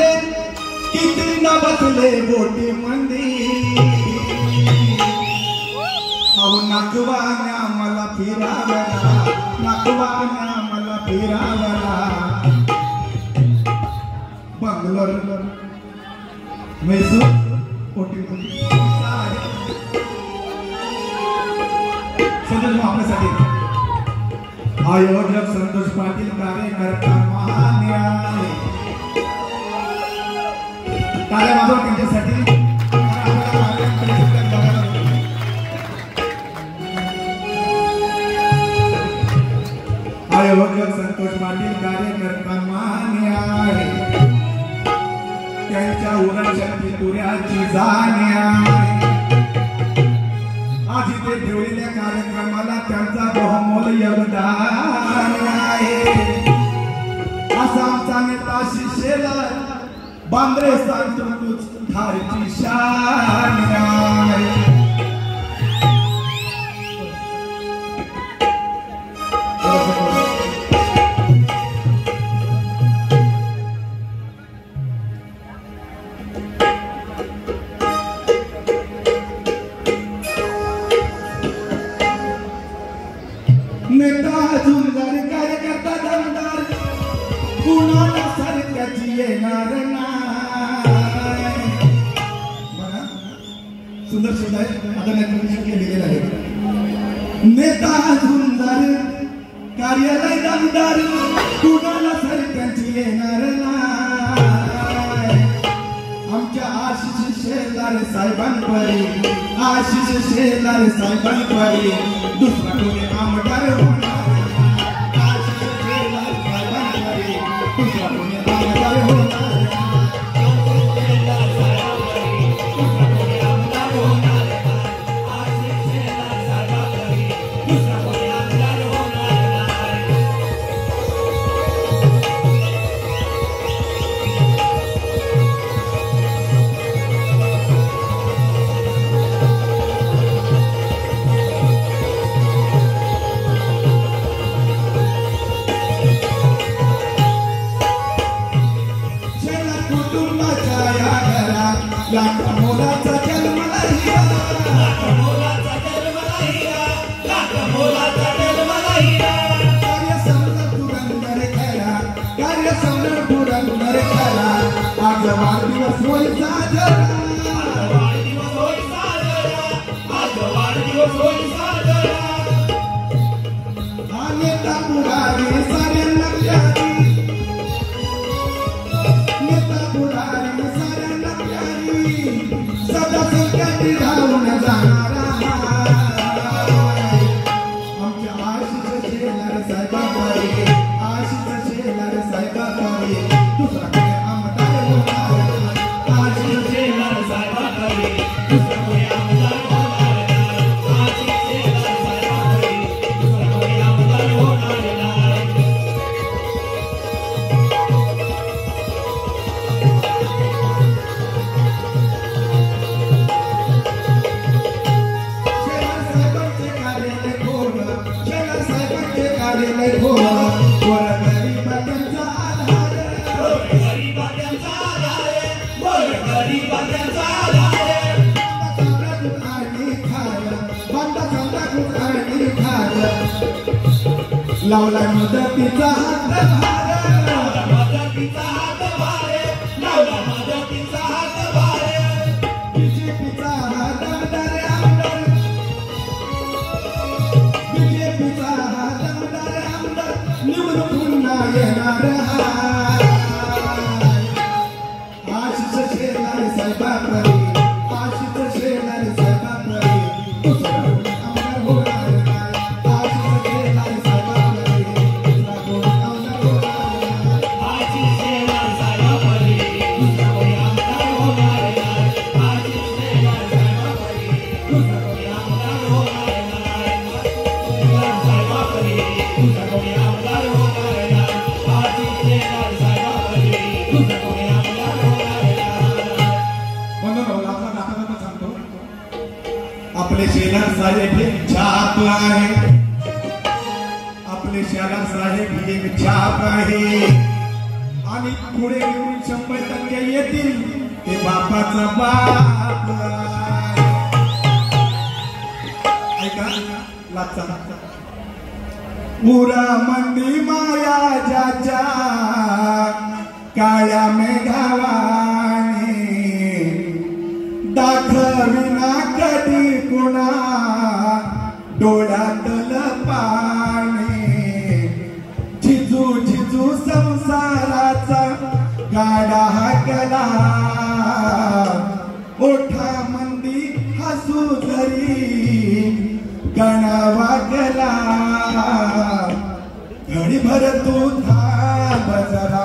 मध्ये किती ना बसले बोटी मंदी अहो नागवाण्या मला फिरावला नागवाण्या मला फिरावला बंगलोर मैसूर बोटी मंदी संतोष आपल्यासाठी आयोजक संतोष पाटील कार्यकर्ता महान्याय टाळ्या वाजवा त्यांच्यासाठी आयोजक संतोष पाटील कार्यकर्ता महान्याय त्यांच्या उरणशक्ती पुऱ्याची जाण्याय आज इथे ठेवलेल्या कार्यक्रमाला त्यांचा बहुमोल योगदान आहे असा आमचा नेता शिष्येला बांद्रे सांगतो तूच थारची शान आहे नेता झुंजार कार्यकर्ता दमदार कुणाला सारख्याची येणार नाही बघा सुंदर शब्द आहे आता नेतृत्व केलेले आहे नेता झुंजार कार्यालय दमदार कुणाला सारख्याची येणार नाही आमच्या आशिष शेलार साहेबांपरी आशिष शेलार साहेबांपरी दुसरा कोणी आमदार होणार आशिष शेलार साहेबांपरी दुसरा कोणी आमदार होणार मोलाचा जन्म लाहिया मोलाचा जन्म लाहिया मोलाचा जन्म लाहिया कार्य समजा पुरंदर खरा कार्य समजा पुरंदर खरा आज वाढदिवस होय साजरा वाढदिवस होय साजरा आज वाढदिवस होय साजरा नेता पुढारी साऱ्यांना प्यारी नेता पुढारी साऱ्यांना प्यारी सदा संकटी धावून जाणारा आमच्या आशिष शेलार साहेबांपरी आशिष शेलार साहेबांपरी दुसरा कोणी आमदार होणार आशिष शेलार साहेबांपरी दुसरा कोणी आमदार होणार आशिष शेलार साहेबांपरी दुसरा कोणी आमदार होणार लावला मदतीचा हात लावला मदतीचा हात भारे लावला मदतीचा हात भारे बीजेपीचा हात दमदार आमदार बीजेपीचा हात दमदार आमदार निवडून पुन्हा येणार आशिष शेलार साहेबांपरी आशिष शेलार साहेबांपरी दुसरा आमदार होणार आपले शेलार साहेब हे छाप आहे आपले शेलार साहेब ही एक छाप आहे आणि पुढे येऊन 100% येतील ते बापाचा बाप ऐका लागचा पुरा मंदी माया ज्याच्या काळ्या मेघावाने दाखविना कधी कुणा डोळ्यातल पाणी झिजू झिजू संसाराचा गाडा हाकला ओठा मंदी हसू धरी गणावा गेला घडीभर तू थांब जरा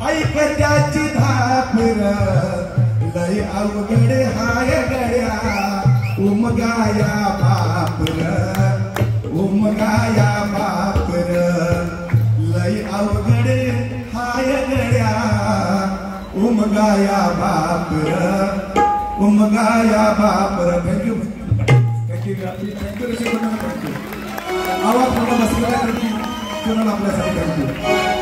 ऐक त्याची धापर लय अवघड हाय गड्या उमगाया बापर उमगाया बापर लय अवघड हाय गड्या उमगाया बापर उमगाया बापर थँक्यू थँक्यू आवाज थोडा बसलेला करते आपल्यासाठी थँक्यू